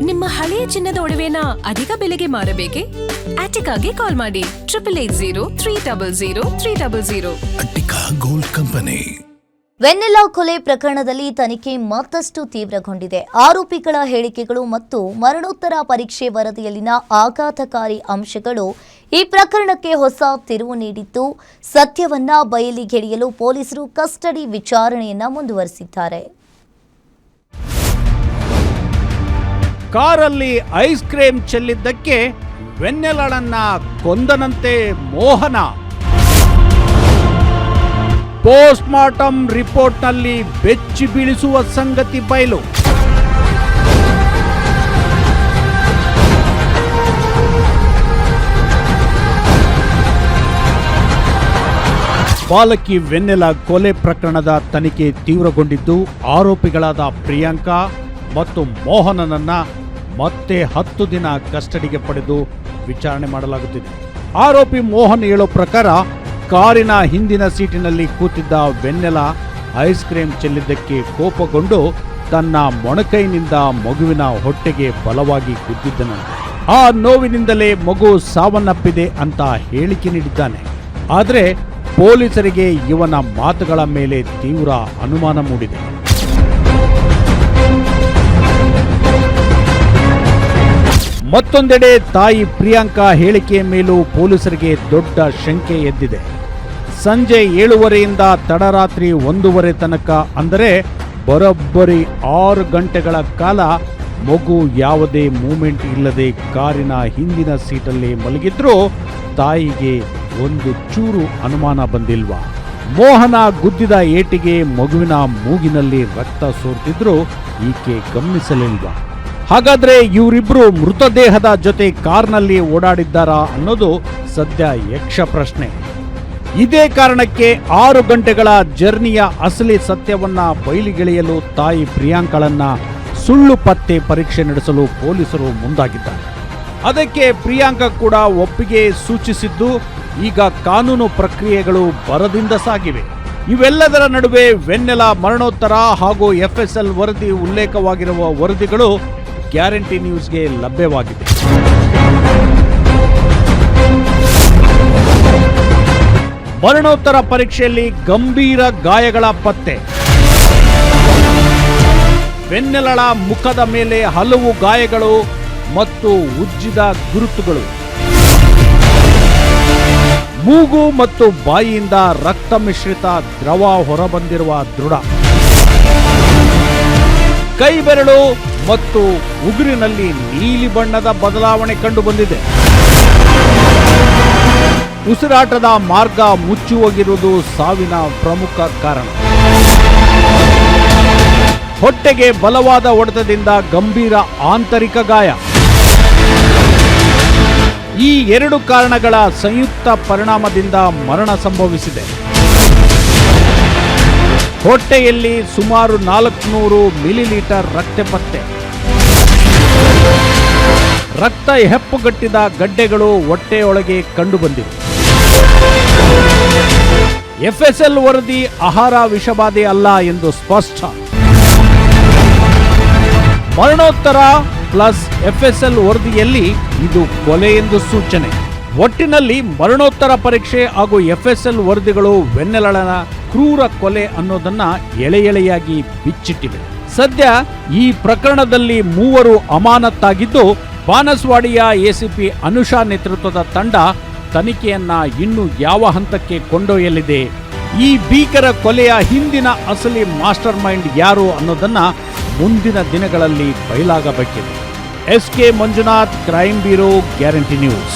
ನಿಮ್ಮ ಹಳೆಯ ಚಿನ್ನದ ಒಡವೆನ ಅಧಿಕ ಬೆಲೆಗೆ ಮಾರಬೇಕೆ? ಆಟಿಕಾಗೆ ಕಾಲ್ ಮಾಡಿ 8880 ಅಟ್ಟಿಕಾ ಗೋಲ್ಡ್ ಕಂಪನಿ. ವೆನ್ನೆಲಾ ಕೊಲೆ ಪ್ರಕರಣದಲ್ಲಿ ತನಿಖೆ ಮತ್ತಷ್ಟು ತೀವ್ರಗೊಂಡಿದೆ. ಆರೋಪಿಗಳ ಹೇಳಿಕೆಗಳು ಮತ್ತು ಮರಣೋತ್ತರ ಪರೀಕ್ಷೆ ವರದಿಯಲ್ಲಿನ ಆಘಾತಕಾರಿ ಅಂಶಗಳು ಈ ಪ್ರಕರಣಕ್ಕೆ ಹೊಸ ತಿರುವು ನೀಡಿದ್ದು, ಸತ್ಯವನ್ನ ಬಯಲಿಗೆಳೆಯಲು ಪೊಲೀಸರು ಕಸ್ಟಡಿ ವಿಚಾರಣೆಯನ್ನ ಮುಂದುವರೆಸಿದ್ದಾರೆ. ಕಾರಲ್ಲಿ ಐಸ್ ಕ್ರೀಮ್ ಚೆಲ್ಲಿದ್ದಕ್ಕೆ ವೆನ್ನೆಲಾಳನ್ನ ಕೊಂದನಂತೆ ಮೋಹನ. ಪೋಸ್ಟ್ ಮಾರ್ಟಮ್ ರಿಪೋರ್ಟ್ನಲ್ಲಿ ಬೆಚ್ಚಿ ಬೀಳಿಸುವ ಸಂಗತಿ ಬಯಲು. ಬಾಲಕಿ ವೆನ್ನೆಲಾ ಕೊಲೆ ಪ್ರಕರಣದ ತನಿಖೆ ತೀವ್ರಗೊಂಡಿದ್ದು, ಆರೋಪಿಗಳಾದ ಪ್ರಿಯಾಂಕಾ ಮತ್ತು ಮೋಹನನನ್ನ ಮತ್ತೆ 10 ದಿನ ಕಸ್ಟಡಿಗೆ ಪಡೆದು ವಿಚಾರಣೆ ಮಾಡಲಾಗುತ್ತಿದೆ. ಆರೋಪಿ ಮೋಹನ್ ಹೇಳೋ ಪ್ರಕಾರ, ಕಾರಿನ ಹಿಂದಿನ ಸೀಟಿನಲ್ಲಿ ಕೂತಿದ್ದ ವೆನ್ನೆಲಾ ಐಸ್ ಕ್ರೀಮ್ ಚೆಲ್ಲಿದ್ದಕ್ಕೆ ಕೋಪಗೊಂಡು ತನ್ನ ಮೊಣಕೈನಿಂದ ಮಗುವಿನ ಹೊಟ್ಟೆಗೆ ಬಲವಾಗಿ ಗುದ್ದಿದ್ದನಂತೆ. ಆ ನೋವಿನಿಂದಲೇ ಮಗು ಸಾವನ್ನಪ್ಪಿದೆ ಅಂತ ಹೇಳಿಕೆ ನೀಡಿದ್ದಾನೆ. ಆದರೆ ಪೊಲೀಸರಿಗೆ ಇವನ ಮಾತುಗಳ ಮೇಲೆ ತೀವ್ರ ಅನುಮಾನ ಮೂಡಿದೆ. ಮತ್ತೊಂದೆಡೆ ತಾಯಿ ಪ್ರಿಯಾಂಕಾ ಹೇಳಿಕೆಯ ಮೇಲೂ ಪೊಲೀಸರಿಗೆ ದೊಡ್ಡ ಶಂಕೆ ಎದ್ದಿದೆ. ಸಂಜೆ 7:30ಯಿಂದ ತಡರಾತ್ರಿ 1:30 ತನಕ, ಅಂದರೆ ಬರೋಬ್ಬರಿ 6 ಗಂಟೆಗಳ ಕಾಲ ಮಗು ಯಾವುದೇ ಮೂಮೆಂಟ್ ಇಲ್ಲದೆ ಕಾರಿನ ಹಿಂದಿನ ಸೀಟಲ್ಲಿ ಮಲಗಿದ್ರೂ ತಾಯಿಗೆ ಒಂದು ಚೂರು ಅನುಮಾನ ಬಂದಿಲ್ವಾ? ಮೋಹನ ಗುದ್ದಿದ ಏಟಿಗೆ ಮಗುವಿನ ಮೂಗಿನಲ್ಲಿ ರಕ್ತ ಸೋರ್ತಿದ್ರೂ ಈಕೆ ಗಮನಿಸಲಿಲ್ವಾ? ಹಾಗಾದ್ರೆ ಇವರಿಬ್ರು ಮೃತದೇಹದ ಜೊತೆ ಕಾರ್ನಲ್ಲಿ ಓಡಾಡಿದ್ದಾರಾ ಅನ್ನೋದು ಸದ್ಯ ಯಕ್ಷ ಪ್ರಶ್ನೆ. ಇದೇ ಕಾರಣಕ್ಕೆ 6 ಗಂಟೆಗಳ ಜರ್ನಿಯ ಅಸಲಿ ಸತ್ಯವನ್ನ ಬಯಲಿಗೆಳೆಯಲು ತಾಯಿ ಪ್ರಿಯಾಂಕಳನ್ನ ಸುಳ್ಳು ಪತ್ತೆ ಪರೀಕ್ಷೆ ನಡೆಸಲು ಪೊಲೀಸರು ಮುಂದಾಗಿದ್ದಾರೆ. ಅದಕ್ಕೆ ಪ್ರಿಯಾಂಕಾ ಕೂಡ ಒಪ್ಪಿಗೆ ಸೂಚಿಸಿದ್ದು, ಈಗ ಕಾನೂನು ಪ್ರಕ್ರಿಯೆಗಳು ಭರದಿಂದ ಸಾಗಿವೆ. ಇವೆಲ್ಲದರ ನಡುವೆ ವೆನ್ನೆಲಾ ಮರಣೋತ್ತರ ಹಾಗೂ FSL ವರದಿ ಉಲ್ಲೇಖವಾಗಿರುವ ವರದಿಗಳು ಗ್ಯಾರಂಟಿ ನ್ಯೂಸ್ಗೆ ಲಭ್ಯವಾಗಿದೆ. ಮರಣೋತ್ತರ ಪರೀಕ್ಷೆಯಲ್ಲಿ ಗಂಭೀರ ಗಾಯಗಳ ಪತ್ತೆ. ವೆನ್ನೆಲಾಳ ಮುಖದ ಮೇಲೆ ಹಲವು ಗಾಯಗಳು ಮತ್ತು ಉಜ್ಜಿದ ಗುರುತುಗಳು. ಮೂಗು ಮತ್ತು ಬಾಯಿಯಿಂದ ರಕ್ತ ಮಿಶ್ರಿತ ದ್ರವ ಹೊರಬಂದಿರುವ ದೃಢ. ಕೈಬೆರಳು ಮತ್ತು ಉಗುರಿನಲ್ಲಿ ನೀಲಿ ಬಣ್ಣದ ಬದಲಾವಣೆ ಕಂಡುಬಂದಿದೆ. ಉಸಿರಾಟದ ಮಾರ್ಗ ಮುಚ್ಚುಹೋಗಿರುವುದು ಸಾವಿನ ಪ್ರಮುಖ ಕಾರಣ. ಹೊಟ್ಟೆಗೆ ಬಲವಾದ ಹೊಡೆತದಿಂದ ಗಂಭೀರ ಆಂತರಿಕ ಗಾಯ. ಈ 2 ಕಾರಣಗಳ ಸಂಯುಕ್ತ ಪರಿಣಾಮದಿಂದ ಮರಣ ಸಂಭವಿಸಿದೆ. ಹೊಟ್ಟೆಯಲ್ಲಿ ಸುಮಾರು 400 ಮಿಲಿಲೀಟರ್ ರಕ್ತ ಪತ್ತೆ. ರಕ್ತ ಹೆಪ್ಪುಗಟ್ಟಿದ ಗಡ್ಡೆಗಳು ಹೊಟ್ಟೆಯೊಳಗೆ ಕಂಡುಬಂದಿವೆ. FSL ವರದಿ ಆಹಾರ ವಿಷಬಾಧೆ ಅಲ್ಲ ಎಂದು ಸ್ಪಷ್ಟ. ಮರಣೋತ್ತರ ಪ್ಲಸ್ FSL ವರದಿಯಲ್ಲಿ ಇದು ಕೊಲೆ ಎಂದು ಸೂಚನೆ. ಒಟ್ಟಿನಲ್ಲಿ ಮರಣೋತ್ತರ ಪರೀಕ್ಷೆ ಹಾಗೂ FSL ವರದಿಗಳು ವೆನ್ನೆಲಾಳನ ಕ್ರೂರ ಕೊಲೆ ಅನ್ನೋದನ್ನ ಎಳೆಯಾಗಿ ಬಿಚ್ಚಿಟ್ಟಿವೆ. ಸದ್ಯ ಈ ಪ್ರಕರಣದಲ್ಲಿ 3 ಅಮಾನತ್ತಾಗಿದ್ದು, ಬಾನಸವಾಡಿಯ ACP ಅನುಷಾ ನೇತೃತ್ವದ ತಂಡ ತನಿಖೆಯನ್ನ ಇನ್ನು ಯಾವ ಹಂತಕ್ಕೆ ಕೊಂಡೊಯ್ಯಲಿದೆ, ಈ ಭೀಕರ ಕೊಲೆಯ ಹಿಂದಿನ ಅಸಲಿ ಮಾಸ್ಟರ್ ಮೈಂಡ್ ಯಾರು ಅನ್ನೋದನ್ನ ಮುಂದಿನ ದಿನಗಳಲ್ಲಿ ಬಯಲಾಗಬೇಕಿದೆ. SK Manjunath, crime bureau, guarantee news.